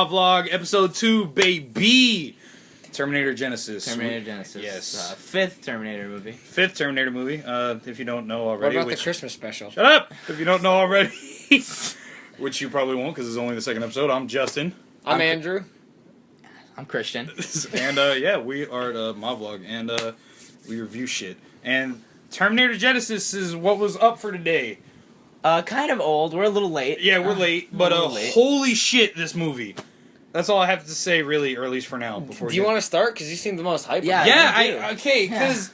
M0V.log, episode 2, baby! Terminator Genisys. Terminator Genisys. Yes. Fifth Terminator movie. Fifth Terminator movie, if you don't know already. What about the Christmas special? Shut up! If you don't know already. Which you probably won't, because it's only the second episode. I'm Justin. I'm Andrew. I'm Christian. And, yeah, we are at M0V.log, and we review shit. And Terminator Genisys is what was up for today. Kind of old. We're a little late. Yeah, we're late, but late. holy shit, this movie. That's all I have to say, really, or at least for now. Before Do you want to start? Because you seem the most hyper. Yeah. Yeah, okay, because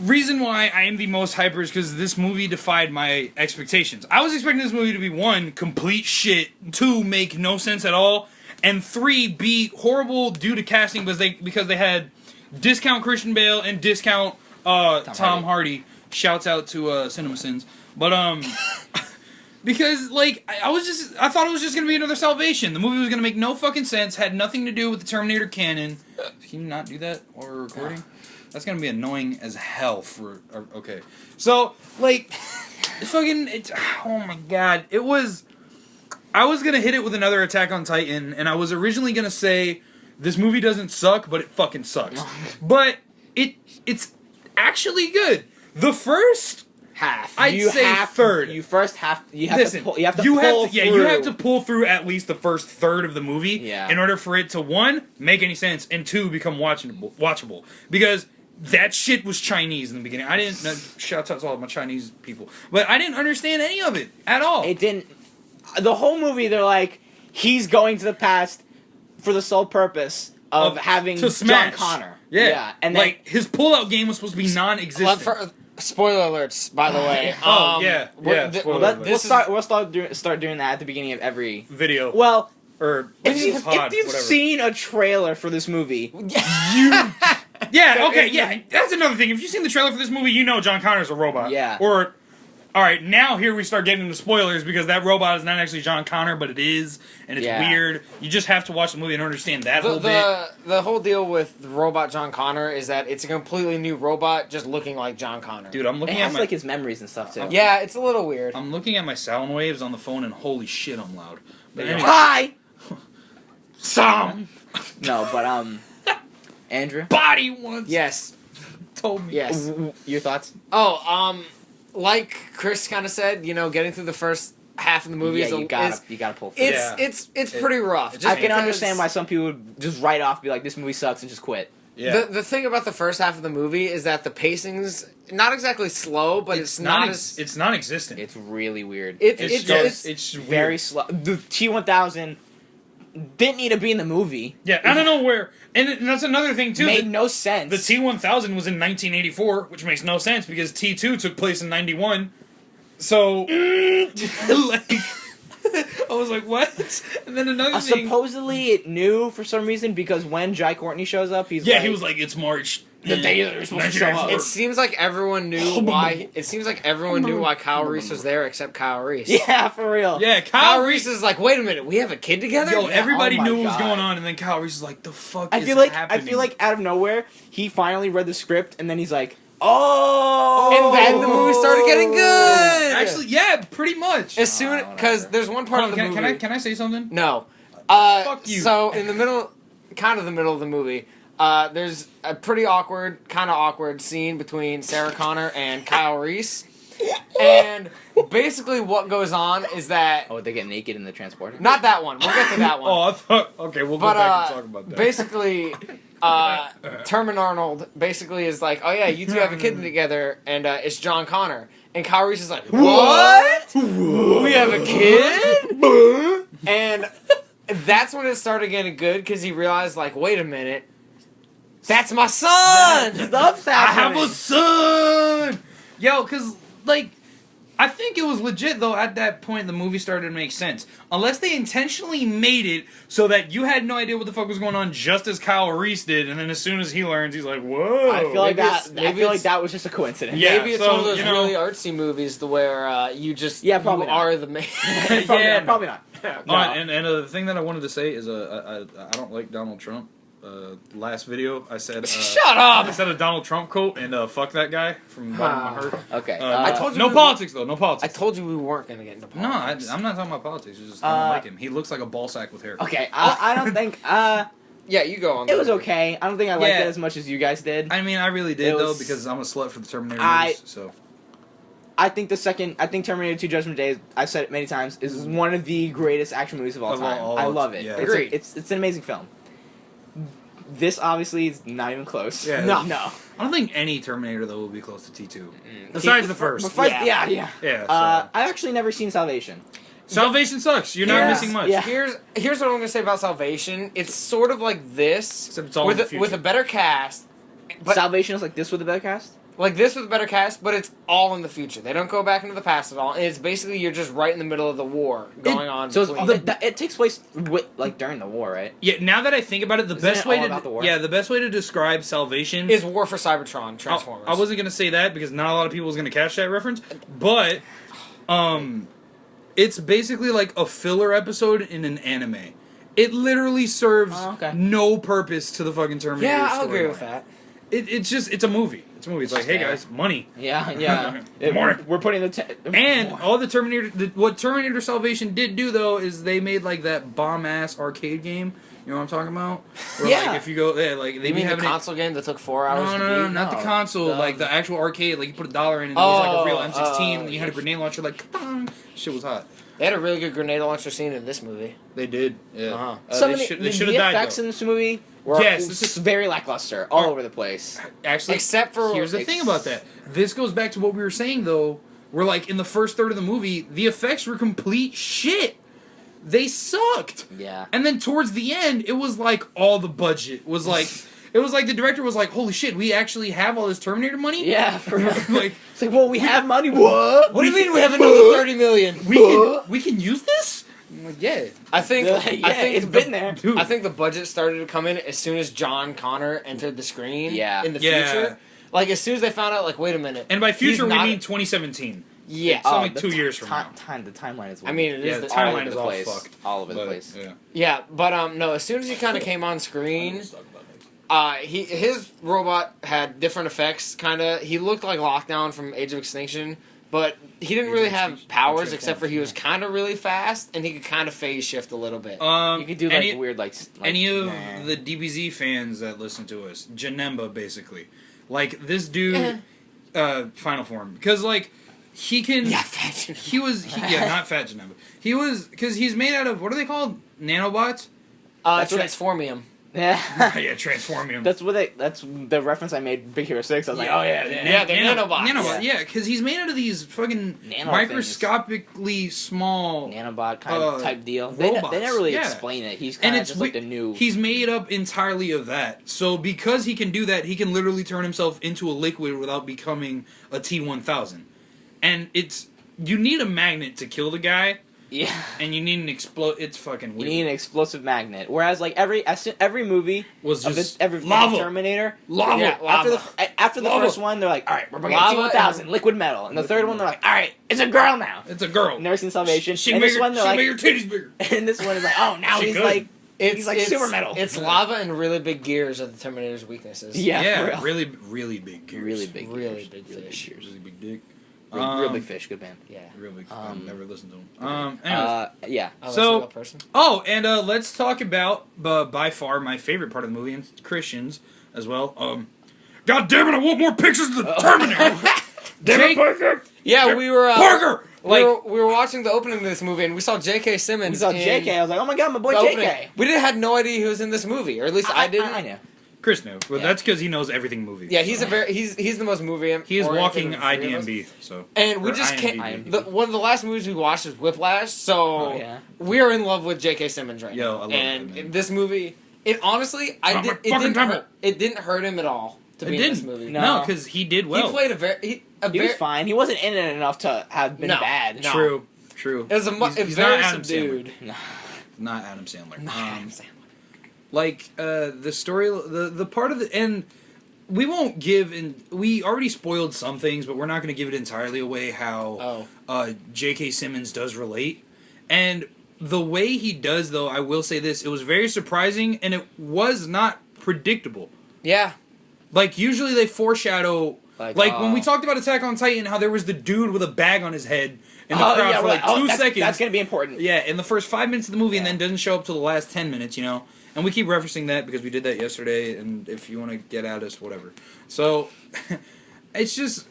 reason why I am the most hyper is because this movie defied my expectations. I was expecting this movie to be 1, complete shit, 2, make no sense at all, and 3, be horrible due to casting because they had discount Christian Bale and discount Tom Hardy. Shouts out to CinemaSins. But, because, like, I thought it was just gonna be another Salvation. The movie was gonna make no fucking sense, had nothing to do with the Terminator canon. Can you not do that while we're recording? That's gonna be annoying as hell for, okay. So, like, oh my god. I was gonna hit it with another Attack on Titan, and I was originally gonna say, this movie doesn't suck, but it fucking sucks. But, it's actually good. The first half. I'd say third. You first have. You have Listen, to pull. You have to you pull have to, through. Yeah, you have to pull through at least the first third of the movie in order for it to 1, make any sense, and 2, become watchable. Because that shit was Chinese in the beginning. I didn't. Shout out to all of my Chinese people, but I didn't understand any of it at all. It didn't. The whole movie, they're like, he's going to the past for the sole purpose of having to smash. John Connor. Yeah, and like his pullout game was supposed to be non-existent. Spoiler alerts, by the way. We'll start doing that at the beginning of every video. Well, or if you've seen a trailer for this movie, that's another thing. If you've seen the trailer for this movie, you know John Connor's a robot. Yeah. Or, alright, now here we start getting into spoilers because that robot is not actually John Connor, but it is, and it's weird. You just have to watch the movie and understand that whole bit. The whole deal with the robot John Connor is that it's a completely new robot just looking like John Connor. Dude, I'm looking at like his memories and stuff too. Yeah, it's a little weird. I'm looking at my sound waves on the phone and holy shit, I'm loud. But anyway. Hi! Sam! No, but Andrew? Body once! Yes. Told me. Yes. Your thoughts? Like Chris kind of said, getting through the first half of the movie you gotta pull through. It's pretty rough. I can understand why some people would just write off, be like, this movie sucks, and just quit. Yeah. The thing about the first half of the movie is that the pacing's not exactly slow, but it's non-existent. It's really weird. It's very slow. The T-1000 didn't need to be in the movie. Yeah, I don't know where. And that's another thing, too. Made no sense. The T-1000 was in 1984, which makes no sense because T-2 took place in 91. So, like, I was like, what? And then another thing. Supposedly it knew for some reason because when Jai Courtney shows up, he was like, it's March. The day they're supposed to show up. It seems like everyone knew why. It seems like everyone knew why Kyle Reese was there, except Kyle Reese. Yeah, for real. Yeah, Kyle Reese is like, wait a minute, we have a kid together. Yo, everybody knew what was going on, and then Kyle Reese is like, the fuck is happening? I feel like out of nowhere, he finally read the script, and then he's like, oh, and then the movie started getting good. Actually, yeah, pretty much. As soon because there's one part of the movie. Can I say something? No. Fuck you. So in the middle, kind of the middle of the movie. There's a pretty kind of awkward scene between Sarah Connor and Kyle Reese. And basically what goes on is that... Oh, they get naked in the transporter? Not that one. We'll get to that one. I thought... Okay, we'll go back and talk about that. Basically, Terminat0r basically is like, oh yeah, you two have a kid together, and it's John Connor. And Kyle Reese is like, what? We have a kid? And that's when it started getting good, because he realized, like, wait a minute. That's my son! Stuff's happening. I have a son! Yo, because, like, I think it was legit, though, at that point the movie started to make sense. Unless they intentionally made it so that you had no idea what the fuck was going on just as Kyle Reese did, and then as soon as he learns, he's like, whoa. I feel like that was just a coincidence. Yeah, maybe it's one of those really artsy movies where you just probably are the main... Probably not. No. And the thing that I wanted to say is I don't like Donald Trump. last video. I said, Shut up! I said a Donald Trump quote and fuck that guy from the bottom of my heart. Okay. I told you no politics though. No I politics. told you we weren't gonna get into No, politics. I'm not talking about politics. It's just I don't like him. He looks like a ball sack with hair. Okay. I don't think. Yeah, you go on. It was okay. I don't think I liked it as much as you guys did. I mean, I really did It though was- because I'm a slut for the Terminator movies. So I think Terminator 2 Judgment Day, I've said it many times, is one of the greatest action movies of all time. I love it. yeah. Agreed. It's an amazing film. This obviously is not even close. Yeah. No. I don't think any Terminator though will be close to T2. Besides the first. Yeah. Yeah. I've actually never seen Salvation. Salvation sucks. You're not missing much. Yeah. Here's what I'm gonna say about Salvation. It's sort of like this, Except it's all in the future. with a better cast. But Salvation is like this with a better cast? like this with a better cast, but it's all in the future. They don't go back into the past at all. And it's basically you're just right in the middle of the war going on. So between- it takes place during the war, right? Yeah, now that I think about it, the Isn't best it way all to about the war? the best way to describe Salvation is War for Cybertron Transformers. I wasn't gonna say that because not a lot of people was gonna catch that reference, but it's basically like a filler episode in an anime. It literally serves no purpose to the fucking Terminator. Yeah, I'll agree storyline. with that. It's a movie. It's a movie. It's like, hey guys, money. Yeah. More. We're putting And all the Terminator, what Terminator Salvation did do though is they made like that bomb ass arcade game. You know what I'm talking about? Where, Yeah. Like, if you go, like they You mean the having it- console game that took 4 hours to No, beat? not the console. Like the actual arcade. Like you put $1 in and it was like a real M16. And you had a grenade launcher. Like, ka-pong. Shit was hot. They had a really good grenade launcher scene in this movie. They did. Yeah. Uh-huh. Some They of should the have died. effects Though. in this movie were Yes, this is- very lackluster, all over the place. Actually, Except for here's the thing about that. This goes back to what we were saying though. We're like in the first third of the movie, the effects were complete shit. They sucked. Yeah. And then towards the end, it was like all the budget was like. It was like the director was like, "Holy shit, we actually have all this Terminator money." Yeah, for Like, it's like, well, we have money. What? What do you mean we have another 30 million? we can use this. I'm like, yeah. I think Yeah, I think it's been there. Dude. I think the budget started to come in as soon as John Connor entered the screen. Yeah. In the Yeah. future, like as soon as they found out, like, wait a minute. And by future, we He's not- mean 2017. Yeah. It's only the 2 years from now. The timeline is. I mean, it is Yeah, the the all timeline over is the all place. fucked. All over the But, place. yeah. Yeah, but no. As soon as he kind of came on screen, his robot had different effects. Kind of, he looked like Lockdown from Age of Extinction, but he didn't really have powers except for he was kind of really fast and he could kind of phase shift a little bit. You could do like any, weird like any of nah. the DBZ fans that listen to us, Janemba basically, like this dude, Final Form, because like he can. Yeah, fat Janemba. He was not fat Janemba. He was because he's made out of what are they called? Nanobots. That's what Transformium. Yeah. Yeah, Transformium. That's the reference I made Big Hero 6. I was like, oh yeah. Yeah, they're nanobots. Nanobot, yeah, because he's made out of these fucking Nano microscopically small Nanobot kind of type deal. robots, They never really yeah. explain it. He's and kind of it's just like the new. He's made up entirely of that. So because he can do that, he can literally turn himself into a liquid without becoming a T-1000. And you need a magnet to kill the guy, Yeah. and you need an explode. It's fucking You weird. need an explosive magnet. Whereas like every movie Was of just every lava. Terminator, Lava. Yeah, after the Lava. first one, they're like, all right, we're bringing Lava T-1000, liquid metal, and the third one, they're like, all right, it's a girl now. It's a girl. Never seen Salvation. She And can this make one, they're your like, titties bigger. and this one is like, oh, now She he's could. like, he's like super metal. It's lava and really big gears are the Terminator's weaknesses. Yeah, Yeah, for real. really big gears. Really big, Really gears. big Really fish. gears. Really big dick. Real big fish, good band. Yeah. Real big. Never listened to him. Yeah. Oh, So- that's a real person. Oh, and let's talk about by far my favorite part of the movie, and Christians as well. God damn it! I want more pictures of the Terminator. Damn it, Parker! Yeah, we were Parker. we were watching the opening of this movie and we saw J.K. Simmons. We saw in JK. I was like, oh my god, my boy the JK. opening. We had no idea he was in this movie, or at least I didn't. I know. Chris knew, but Yeah. that's because he knows everything movie. Yeah, he's the most movie. He is walking oriented of the three of us. IDMB. So And we Or just IMDb. can't. One of the last movies we watched was Whiplash, so Oh, yeah. we are in love with J.K. Simmons right Yo, now. I love and him, man. this movie, it honestly, It's not my fucking time. it didn't hurt him at all to It be in this didn't. movie. No. no, because he did well. He played a He was fine. He wasn't in it enough to have been No. bad. No. True. It was He's very not Adam subdued. Sandler. Not Adam Sandler. Not Adam Sandler. Like the story, the part of the and we won't give and we already spoiled some things, but we're not going to give it entirely away how J.K. Simmons does relate, and the way he does though, I will say this: it was very surprising, and it was not predictable. Yeah. Like, usually they foreshadow... Like when we talked about Attack on Titan, how there was the dude with a bag on his head in the crowd for like 2 seconds. That's going to be important. Yeah, in the first 5 minutes of the movie, and then doesn't show up till the last 10 minutes, you know? And we keep referencing that because we did that yesterday, and if you want to get at us, whatever. So, it's just...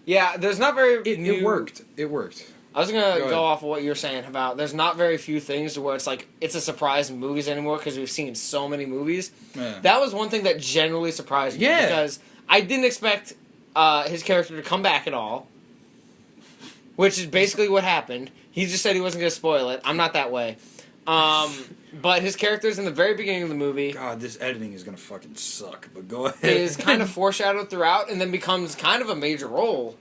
Yeah, there's not very... It worked. It worked. I was going to go off of what you were saying about there's not very few things to where it's like, it's a surprise in movies anymore because we've seen so many movies. Yeah. That was one thing that generally surprised me because I didn't expect his character to come back at all, which is basically what happened. He just said he wasn't going to spoil it. I'm not that way. But his character's in the very beginning of the movie. God, this editing is going to fucking suck, but go ahead. Is kind of foreshadowed throughout and then becomes kind of a major role.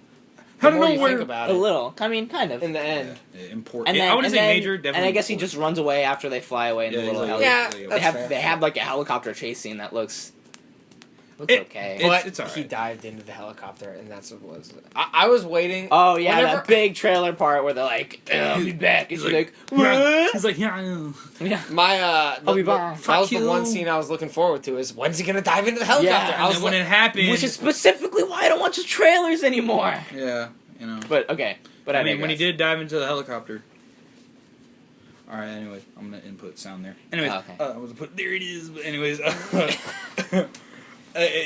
I don't know you think about a it. little. I mean, kind of. In the end. Yeah, important. I wouldn't say major, definitely. And I guess he important. just runs away after they fly away in the little helicopter. Yeah, they have like a helicopter chase scene that looks okay. But it's all right. he dived into the helicopter, and that's what it was. I was waiting. Oh, yeah, that big trailer part where they're like, I'll be back. He's like, what? He's like, yeah. I'll be back. That was the one scene I was looking forward to, is when's he going to dive into the helicopter? Yeah, I was when it happened. Which is specifically why I don't watch the trailers anymore. Yeah, you know. But, okay. But I mean, when he did dive into the helicopter. Alright, anyways, I'm going to input sound there. Anyways, I was put, there it is. But anyways,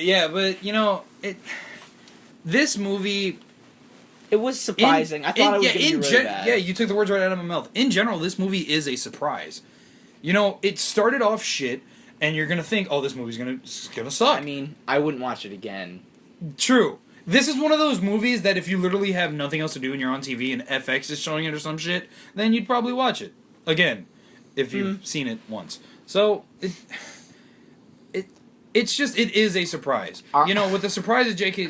yeah, but, you know, this movie... It was surprising. I thought it was going to be really bad. Yeah, you took the words right out of my mouth. In general, this movie is a surprise. You know, it started off shit, and you're going to think, oh, this movie's gonna suck. I mean, I wouldn't watch it again. True. This is one of those movies that if you literally have nothing else to do and you're on TV and FX is showing it or some shit, then you'd probably watch it. Again, if you've seen it once. So, it's just, it is a surprise. You know, with the surprise of J.K.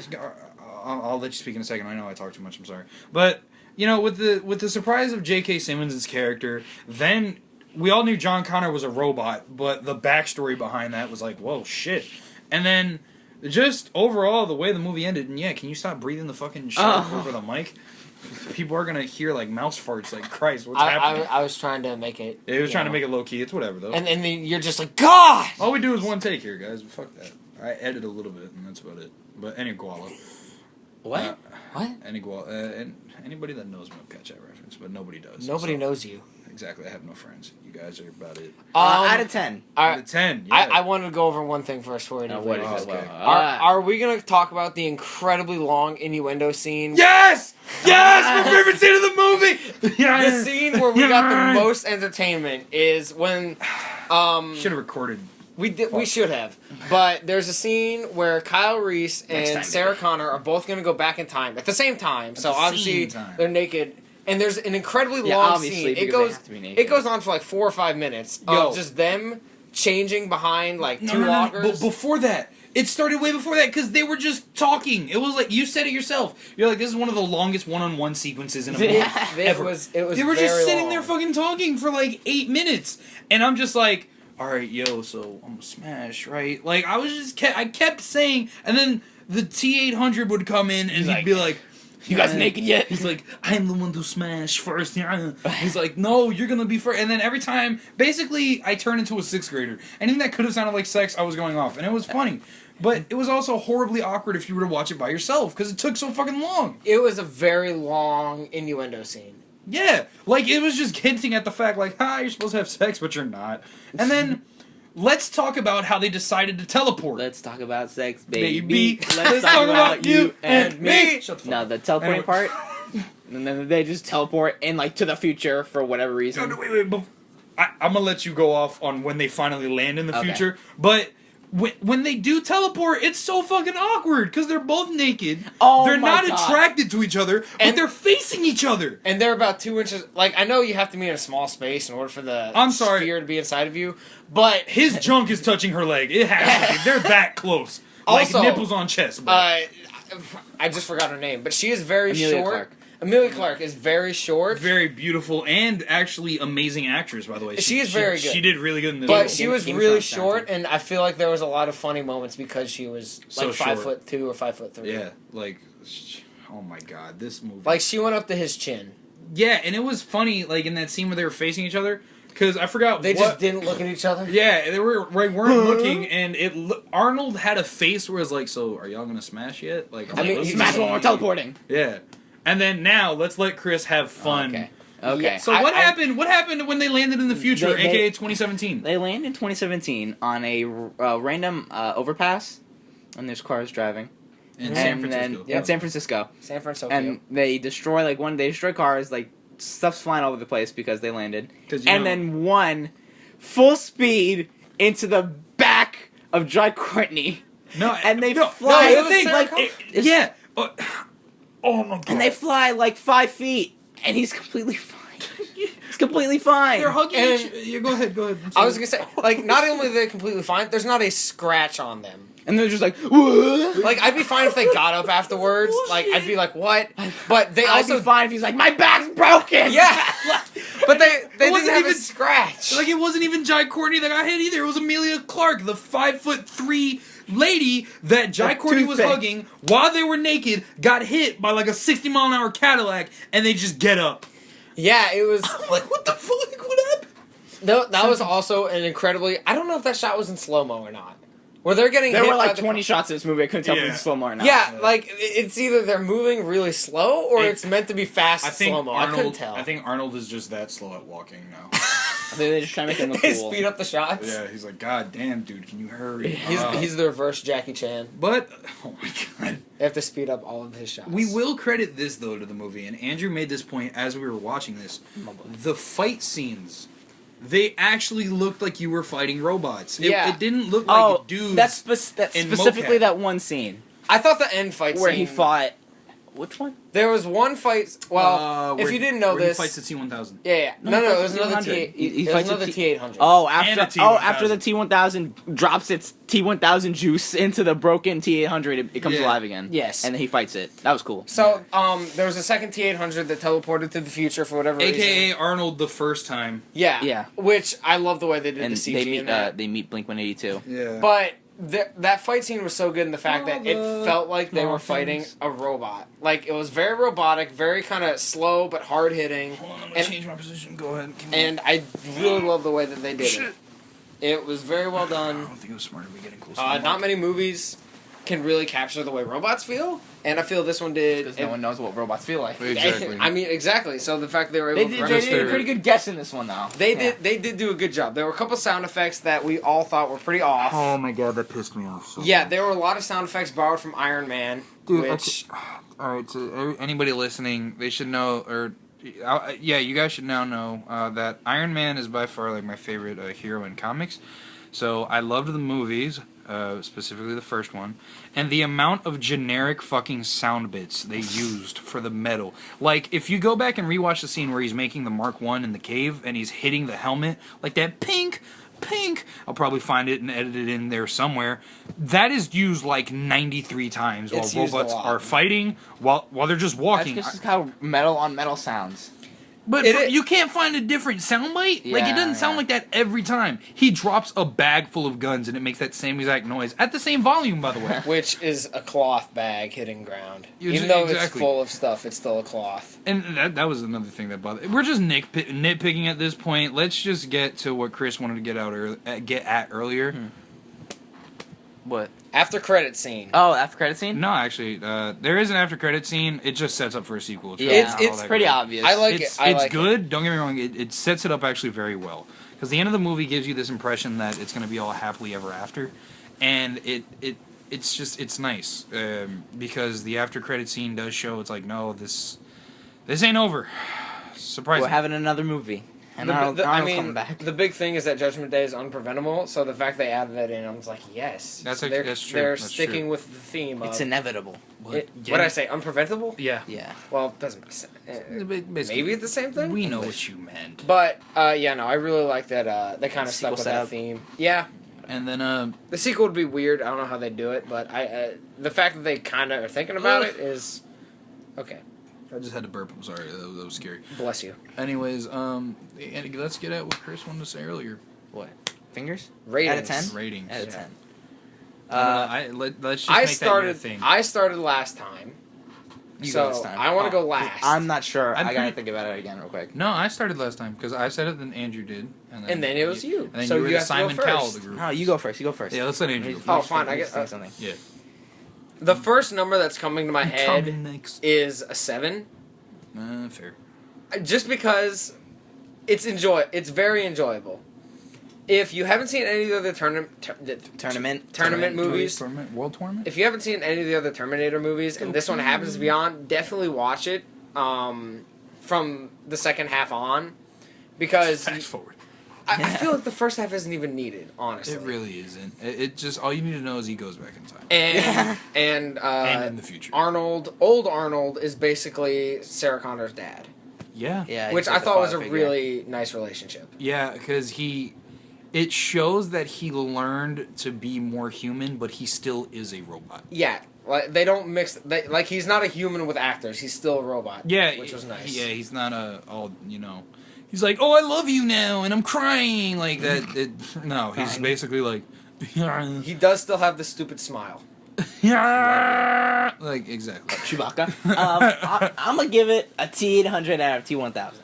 I'll let you speak in a second. I know I talk too much. I'm sorry. But, you know, with the surprise of J.K. Simmons' character, then we all knew John Connor was a robot, but the backstory behind that was like, whoa, shit. And then, just overall, the way the movie ended, and yeah, can you stop breathing the fucking shit over the mic? People are gonna hear like mouse farts. Like, Christ, what's happening? I was trying to make it. Yeah, he was trying to make it low key. It's whatever though. And then you're just like, God. All we do is one take here, guys. Fuck that. I edit a little bit, and that's about it. But any koala. What? What? Any koala. And anybody that knows me will catch that reference, but nobody does. Nobody knows you. Exactly. I have no friends. You guys are about it. Out of 10. Out of 10. Yeah. I wanted to go over one thing first before we do What is this. it? Are we going to talk about the incredibly long innuendo scene? Yes! Yes! My favorite scene of the movie! The scene where we got the most entertainment is when... should have recorded. We should have. But there's a scene where Kyle Reese and Sarah Connor are both going to go back in time at the same time. So obviously they're naked. And there's an incredibly long scene. It goes on for like 4 or 5 minutes of just them changing behind like two lockers. But before that, it started way before that because they were just talking. It was like, you said it yourself. You're like, this is one of the longest one-on-one sequences in a movie ever. It was they were just sitting long. there fucking talking for like 8 minutes. And I'm just like, alright, yo, so I'm gonna smash, right? Like, I kept saying, and then the T-800 would come in and he'd be like, you guys naked yet? He's like, I'm the one to smash first. He's like, no, you're gonna be first. And then every time, basically, I turned into a 6th grader. Anything that could have sounded like sex, I was going off. And it was funny. But it was also horribly awkward if you were to watch it by yourself, because it took so fucking long. It was a very long innuendo scene. Yeah. Like, it was just hinting at the fact, like, you're supposed to have sex, but you're not. And then... Let's talk about how they decided to teleport. Let's talk about sex, baby. Let's talk about you and me. Shut the fuck up. The teleporting part, and then they just teleport in like to the future for whatever reason. No, wait. I'm gonna let you go off on when they finally land in the future, but when they do teleport, it's so fucking awkward because they're both naked. Oh, they're my not God. attracted to each other, but they're facing each other. And they're about 2 inches. Like, I know you have to be in a small space in order for the sphere to be inside of you, but his junk is touching her leg. It has to be. They're that close. Also, like nipples on chest. Bro. I just forgot her name, but she is very short. Clarke. Emilia Clarke is very short. Very beautiful and actually amazing actress, by the way. She is very good. She did really good in this But movie. she was really short, and I feel like there was a lot of funny moments because she was like 5'2" or 5'3". Yeah, like, oh my God, this movie. Like, she went up to his chin. Yeah, and it was funny, like, in that scene where they were facing each other, because I forgot They what, just didn't look at each other. Yeah, they weren't looking, and Arnold had a face where it was like, "So, are y'all gonna smash yet?" Like, I mean, let's he Smash just- when we're teleporting. Yeah, and then now let's let Chris have fun. Okay. Okay. Yeah, So what happened? What happened when they landed in the future, They- aka 2017? They land in 2017 on a random overpass, and there's cars driving. In And then in San Francisco. San Francisco. And they destroy they destroy cars, like stuff's flying all over the place because they landed. 'Cause you And know- then one full speed into the back of Jai Courtney. No, And they no, fly no, the thing, like, yeah. Oh my god. And they fly like 5 feet, and he's completely fine. He's completely fine. They're hugging And- each. Yeah, go ahead. I was gonna say, like, not only are they completely fine, there's not a scratch on them. And they're just like, what? Like, I'd be fine if they got up afterwards. Like, I'd be like, what? But they I'd also be fine if he's like, my back's broken. Yeah. But they didn't wasn't have even- a scratch. Like, it wasn't even Jai Courtney that got hit either. It was Amelia Clark, the 5'3" lady that Jai Courtney was toothpick. hugging while they were naked, got hit by like a 60-mile-an-hour Cadillac, and they just get up. Yeah, it was. I'm like, what the fuck? What happened? That was also an incredibly. I don't know if that shot was in slow mo or not. Where they're getting There hit were by like the 20 shots in this movie. I couldn't tell if it Yeah. was slow mo or not. Yeah, like it's either they're moving really slow or It- it's meant to be fast I think slow mo. I couldn't Arnold. tell. I think Arnold is just that slow at walking now. They just try to make him look they cool. speed up the shots. Yeah, he's like, God damn, dude, can you hurry? He's the reverse Jackie Chan. But oh my god. They have to speed up all of his shots. We will credit this though to the movie, and Andrew made this point as we were watching this. The fight scenes, they actually looked like you were fighting robots. Yeah. It didn't look like Oh, dudes. that's in specifically mocap. that one scene I thought the end fight where scene. he fought. Which one? There was one fight. Well, if you didn't know where he this, fights the T-1000. yeah. No, No, he it fights was the another T-800. T. He It was fights the another T- T800. Oh, And after a after T-1000. the T1000 drops its T1000 juice into the broken T800, it comes Yeah. alive again. Yes. And then he fights it. That was cool. So, there was a second T800 that teleported to the future for whatever reason. AKA Arnold the first time. Yeah. Yeah. Which I love the way they did And the CG they in meet that. they meet Blink 182. Yeah. But that fight scene was so good in the fact that it felt like they were fighting Dolphins. a robot. Like, it was very robotic, very kind of slow but hard hitting. Hold on, I'm gonna And- change my position. Go ahead. And I really love the way that they did it. It was very well I done. don't think it was smart to be getting close. Not many movies can really capture the way robots feel, and I feel this one did. Because no one knows what robots feel like. Exactly. I mean, exactly. So the fact they were They able did, to they register, did a pretty good guess in this one, though. they Yeah. did do a good job. There were a couple sound effects that we all thought were pretty off. Oh my god, that pissed me off. So Yeah, much. there were a lot of sound effects borrowed from Iron Man, Dude, which all right. So anybody listening, they should know, or yeah, you guys should now know that Iron Man is by far like my favorite hero in comics. So I loved the movies, specifically the first one, and the amount of generic fucking sound bits they used for the metal. Like if you go back and rewatch the scene where he's making the Mark I in the cave and he's hitting the helmet, like that pink. I'll probably find it and edit it in there somewhere. That is used like 93 times It's while used a robots lot. are fighting, while they're just That's walking. just how metal on metal sounds. But It is- you can't find a different soundbite. Like it Yeah, doesn't sound yeah. like that every time. He drops a bag full of guns and it makes that same exact noise at the same volume, by the way. which is a cloth bag hitting ground. Yeah, Even though it's exactly. full of stuff, it's still a cloth. And that was another thing that bothered. We're just nitpicking at this point. Let's just get to what Chris wanted to get at earlier. What? After credit scene. Oh, after credit scene? No, actually, there is an after credit scene. It just sets up for a sequel. Yeah, It's all that pretty great. obvious. I like it's it. I it's like good. Don't get me wrong. It sets it up actually very well because the end of the movie gives you this impression that it's going to be all happily ever after, and it's nice because the after credit scene does show it's like no this ain't over. Surprising. We're having another movie. And I Arnold's mean, coming back. the big thing is that Judgment Day is unpreventable. So the fact they added that in, I was like, yes, That's So actually- they're, that's true, They're that's sticking true. with the theme. It's of, inevitable. what did I say? Unpreventable? Yeah. Yeah. Well, it doesn't. Basically, Maybe it's the same thing. We know what you meant. But yeah, no, I really like that. They kind of stuck Sequel with setup. that theme. Yeah, And then the sequel would be weird. I don't know how they do it, but the fact that they kind of are thinking about it is okay. I just had to burp. I'm sorry. That was scary. Bless you. Anyways, Andy, let's get at what Chris wanted to say earlier. What? Fingers? Ratings. Out of 10? Ratings. Out of Yeah. 10. Let's just I make that your started. thing. I started last time. You go this So time. I want to go last. I'm not sure. I'm I gotta pretty- think about it again real quick. No, I started last time because I said it, then Andrew did, And then it was you. And then So you were you the have to go Simon Cowell of first. the group. No, you go first. You go first. Yeah, let's let Andrew go You first. Oh, just fine, think- I you just guess- think something. Yeah. The first number that's coming to my head Coming next. is a 7. Fair. Just because it's very enjoyable. If you haven't seen any of the other tournament movies, World tournament? if you haven't seen any of the other Terminator movies, and this one happens to be on, definitely watch it from the second half on, because Fast forward. I feel like the first half isn't even needed, honestly. It really isn't. It just, all you need to know is he goes back in time. And And in the future. old Arnold is basically Sarah Connor's dad, Yeah. Yeah, which he's I like the thought was a father figure. really nice relationship. Yeah, because it shows that he learned to be more human, but he still is a robot. Yeah, like they don't mix. Like he's not a human with actors. He's still a robot. Yeah, which was nice. Yeah, he's not he's like, oh, I love you now, and I'm crying like that. No, he's Crying. basically like, He does still have the stupid smile. like exactly. Chewbacca. I'm gonna give it a T800 out of T1000.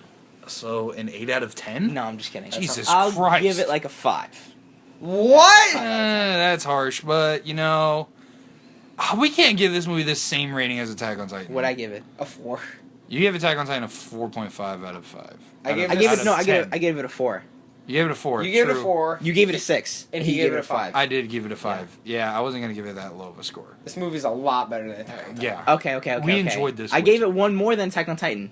So an 8 out of 10. No, I'm just kidding. Jesus I'll Christ. give it like a 5. What? That's harsh, but we can't give this movie the same rating as Attack on Titan. What'd I give it? A 4. You gave Attack on Titan a 4.5 out of 5. I gave I gave Out it. No, out I of gave 10. it. I gave it a 4. You gave it a 4. You gave it a true. 4. You gave it a 6, And he gave it a 5. I did give it a 5. Yeah, I wasn't gonna give it that low of a score. This movie's a lot better than Attack on Titan. Yeah. Okay. We enjoyed this I one. gave it 1 more than Attack on Titan.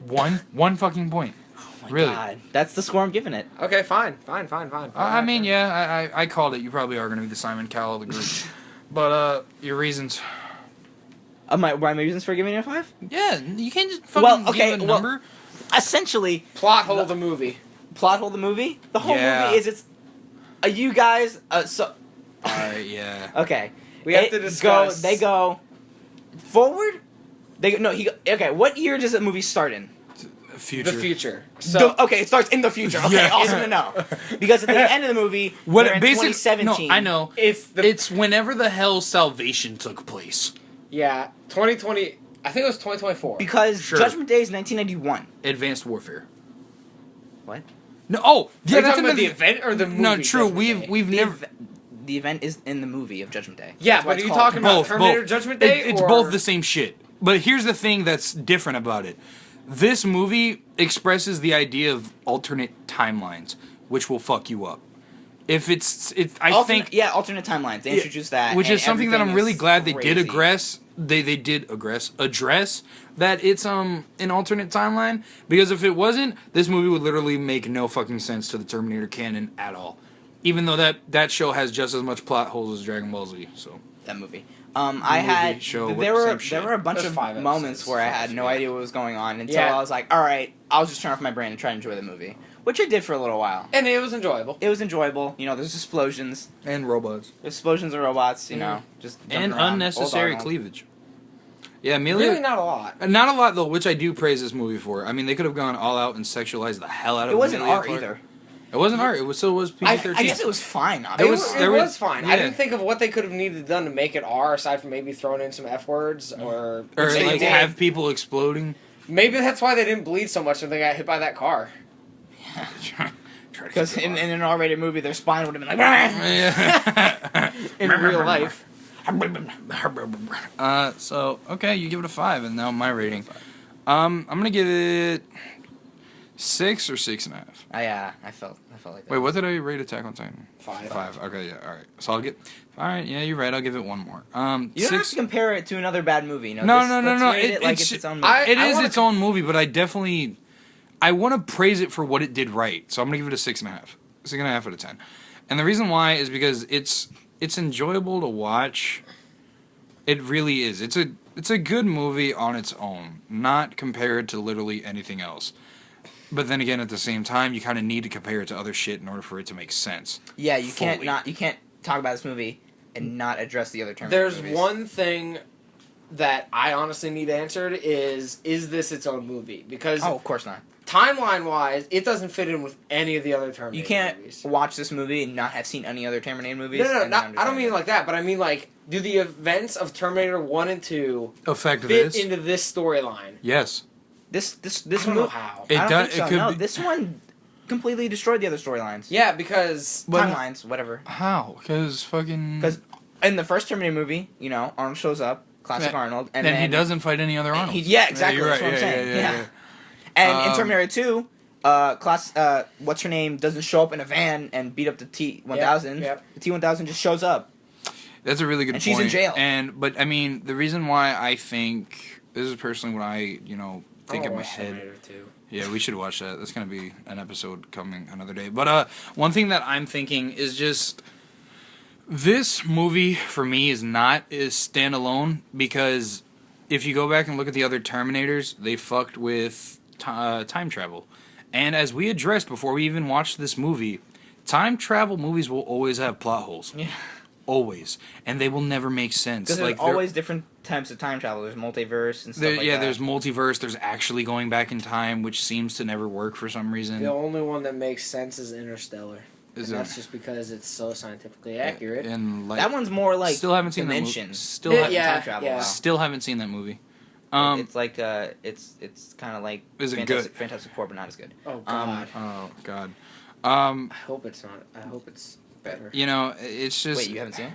One fucking point. Oh my Really? God. That's the score I'm giving it. Okay, fine. I mean, yeah, I called it. You probably are gonna be the Simon Cowell of the group. But your reasons. My reasons for giving it a 5? Yeah, you can't just fucking give it a number. Essentially, Plot hole the movie. plot hole the movie. The whole Yeah. movie is it's. You guys. Yeah. Okay. We have to discuss. They go forward. They go. No. Okay. What year does the movie start in? Future. The future. So Okay, it starts in the future. Okay, Yeah. awesome to know. Because at the end of the movie, they're in 2017. No, I know. it's It's whenever the hell salvation took place. yeah, 2020. I think it was 2024. Because Sure. Judgment Day is 1991. Advanced warfare. What? No. Oh, yeah. Are you That's talking about the another- event or the movie? No, true. Judgment Day? We've never. The event is in the movie of Judgment Day. Yeah, That's why but are it's you called- talking about Both. Terminator Judgment Day? It's or... both the same shit. But here's the thing that's different about it. This movie expresses the idea of alternate timelines, which will fuck you up. If I think alternate timelines. They introduced that, which and is something that I'm everything really is glad they did crazy. address that it's an alternate timeline, because if it wasn't, this movie would literally make no fucking sense to the Terminator canon at all. Even though that show has just as much plot holes as Dragon Ball Z. So That movie. I had show, there same were shit. there were a bunch There's of 5 moments episodes, where I 5, had no yeah. idea what was going on until Yeah. I was like, all right, I'll just turn off my brain and try to enjoy the movie, which I did for a little while. And it was enjoyable. It was enjoyable. You know, there's explosions, and robots of robots. You know, just jumping and around. unnecessary Old Arnold. cleavage. Yeah, Amelia. Really not a lot. Not a lot though, which I do praise this movie for. I mean, they could have gone all out and sexualized the hell out of It wasn't Amelia R Clarke. either. It wasn't art. It was PG-13. I guess it was fine. It Honestly. was fine. I yeah. didn't think of what they could have needed done to make it R, aside from maybe throwing in some F words or or which they like did. have people exploding. Maybe that's why they didn't bleed so much when they got hit by that car. Because in an R-rated movie, their spine would have been like Yeah. In real life. So okay, you give it a 5, and now my rating. I'm gonna give it 6 or 6.5. I felt like that. Wait, what did I rate Attack on Titan? 5. 5. Okay, yeah, all right. So I'll get. All right, yeah, you're right. I'll give it one more. You don't have 6. to compare it to another bad movie. You know, No, let's no. rate it like it's its own movie. I- It is wanna its own movie, but I want to praise it for what it did right. So I'm gonna give it a 6.5. 6.5 out of 10. And the reason why is because it's enjoyable to watch. It really is. It's a good movie on its own, not compared to literally anything else. But then again, at the same time, you kind of need to compare it to other shit in order for it to make sense. Yeah, you can't fully. you can't talk about this movie and not address the other Terminator There's movies. one thing that I honestly need answered is this its own movie? Because Oh, of course not. timeline-wise, it doesn't fit in with any of the other Terminator You can't movies. watch this movie and not have seen any other Terminator movies. No, and not, I don't understand mean it. like that, but I mean like, do the events of Terminator 1 and 2 Effect fit this? into this storyline? Yes. This I don't know movie. how. It I don't does. think so. It could No, be. this one completely destroyed the other storylines. Yeah, because But- Timelines, whatever. How? Because fucking. Because in the first Terminator movie, you know, Arnold shows up, classic Yeah. Arnold, and then then he doesn't fight any other Arnold. Yeah, exactly. you're That's right. what I'm Yeah, saying. yeah, Yeah. And in Um, Terminator 2, what's her name doesn't show up in a van and beat up the T-1000. Yep. The T-1000 just shows up. That's a really good And point. she's in jail. But I mean, the reason why I think this is personally what I think in my head. Terminator 2. Yeah, we should watch that. That's gonna be an episode coming another day. But one thing that I'm thinking is just this movie for me is standalone because if you go back and look at the other Terminators, they fucked with time travel. And as we addressed before we even watched this movie, time travel movies will always have plot holes. Yeah. Always. And they will never make sense. Because there's Like, they're- always different types of time travel. There's multiverse and stuff like that. there's multiverse, there's actually going back in time, which seems to never work for some reason. The only one that makes sense is Interstellar. Is And it- that's just because it's so scientifically accurate. And like, That one's more like still haven't seen dimensions. that movie. Still, Yeah, time travel. yeah. Wow. still haven't seen that movie. It's like it's kind of like Is it Fantastic, good? Fantastic Four, but not as good. Oh God. Oh God. I hope it's not. I hope it's better. It's just Wait, you haven't seen it?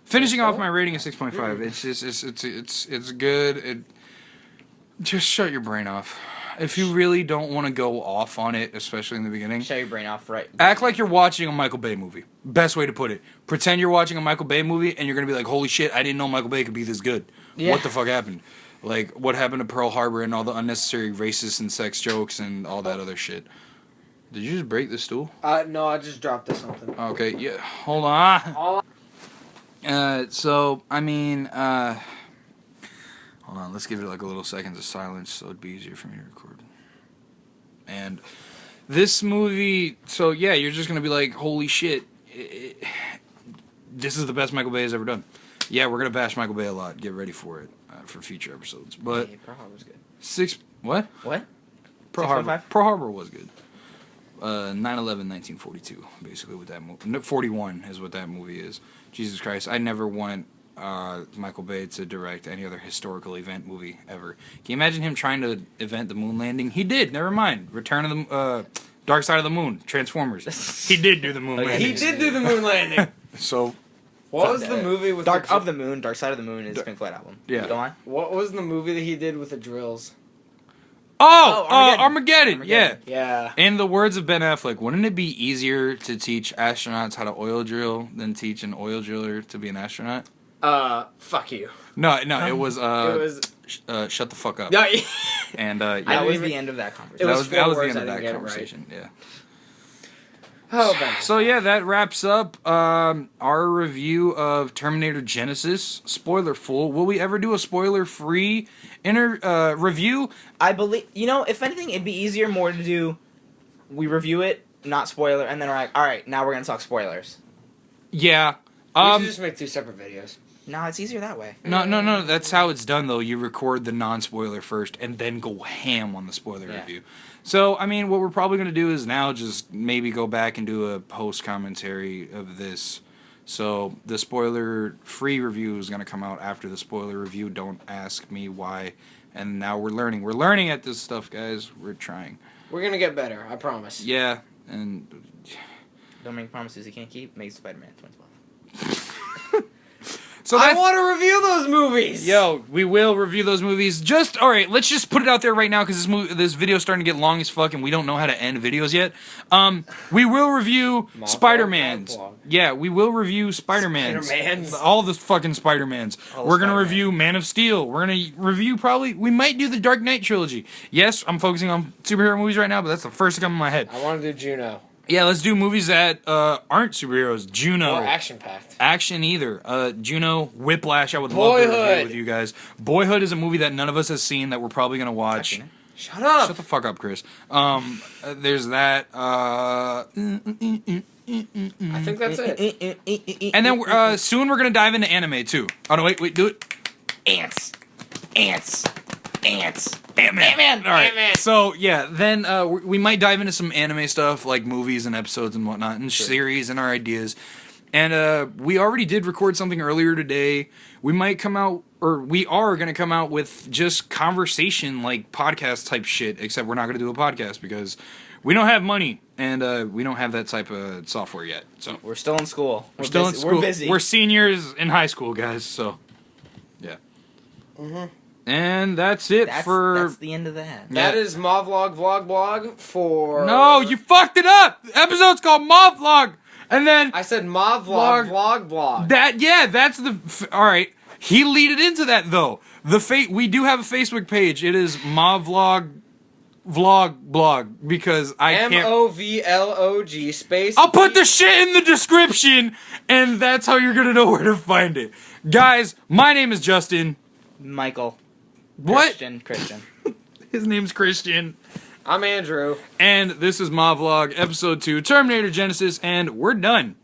finishing off my rating is 6.5. It's just it's good. It just shut your brain off. If you really don't want to go off on it, especially in the beginning, Shut your brain off, right? act like you're watching a Michael Bay movie. Best way to put it. Pretend you're watching a Michael Bay movie and you're gonna be like, "Holy shit! I didn't know Michael Bay could be this good. Yeah. What the fuck happened? Like, what happened to Pearl Harbor and all the unnecessary racist and sex jokes and all that other shit?" Did you just break the stool? No, I just dropped this something. Okay, yeah. Hold on. All So I mean, hold on. Let's give it like a little seconds of silence so it'd be easier for me to record. And this movie, so yeah, you're just gonna be like, "Holy shit, this is the best Michael Bay has ever done." Yeah, we're gonna bash Michael Bay a lot. Get ready for it for future episodes. But Hey, Pearl Harbor's good. what? What? Pearl Harbor. 6.5? Pearl Harbor was good. 9/11, 1942, basically what that movie. 41 is what that movie is. Jesus Christ, I never want Michael Bay to direct any other historical event movie ever. Can you imagine him trying to event the moon landing? He did. Never mind. Return of the Dark Side of the Moon. Transformers. He did do the moon Okay. landing. He did do the moon landing. So What was the movie with Dark the of the Moon, Dark Side of the Moon is Pink Floyd album. Yeah. Go on. What was the movie that he did with the drills? Armageddon. Yeah. Yeah. In the words of Ben Affleck, wouldn't it be easier to teach astronauts how to oil drill than teach an oil driller to be an astronaut? Fuck you. No, it was It was. shut the fuck up. No, And yeah, That was even- the end of that It conversation. was that was four the end words, of I that didn't get it right. conversation. Yeah. Oh, Ben. So yeah, that wraps up our review of Terminator Genisys. Spoiler full. Will we ever do a spoiler free review? I believe, if anything, it'd be easier more to do. We review it, not spoiler, and then we're like, all right, now we're gonna talk spoilers. Yeah. We should just make 2 separate videos. No, it's easier that way. No. That's how it's done, though. You record the non-spoiler first, and then go ham on the spoiler Yeah. review. So, I mean, what we're probably going to do is now just maybe go back and do a post-commentary of this. So, the spoiler-free review is going to come out after the spoiler review. Don't ask me why. And now we're learning. We're learning at this stuff, guys. We're trying. We're gonna get better, I promise. Yeah, and... Don't make promises you can't keep. Make Spider-Man 2012. So I that's... want to review those movies! Yo, we will review those movies. All right, let's just put it out there right now because this video's starting to get long as fuck and we don't know how to end videos yet. We will review Mothball, Spider-Mans. Mothball. Yeah, we will review Spider-Mans. Spider-Mans. All the fucking Spider-Mans. All the We're going to Spider-Mans. review Man of Steel. We're going to review we might do the Dark Knight trilogy. Yes, I'm focusing on superhero movies right now, but that's the first to come in my head. I want to do Juno. Yeah, let's do movies that aren't superheroes. Juno. Or action-packed. Action either. Juno, Whiplash, I would love to Boyhood. review with you guys. Boyhood is a movie that none of us has seen that we're probably going to watch. I've seen Shut up! Shut the fuck up, Chris. There's that. I think that's it. And then soon we're going to dive into anime too. Oh, no, wait, do it. Ants. Ants. Ant-Man. All right. Ant-Man. So yeah, then we might dive into some anime stuff like movies and episodes and whatnot, and series and our ideas. And we already did record something earlier today. We might come out, or we are going to come out with just conversation, like podcast type shit, except we're not going to do a podcast because we don't have money and we don't have that type of software yet. So We're still in school. we're still in school. We're busy. We're seniors in high school, guys. So yeah. Mm-hmm. And that's it for... That's the end of that. That is M0V.log vlog blog for... No, you fucked it up! The episode's called M0V.log! And then... I said M0V.log vlog blog. That's the... Alright. He leaded into that, though. We do have a Facebook page. It is M0V.log vlog blog, because I can't... M-O-V-L-O-G space... I'll put the shit in the description, and that's how you're gonna know where to find it. Guys, my name is Justin. Michael. What? Christian. His name's Christian. I'm Andrew. And this is M0V.log, Episode 2, Terminator Genisys, and we're done.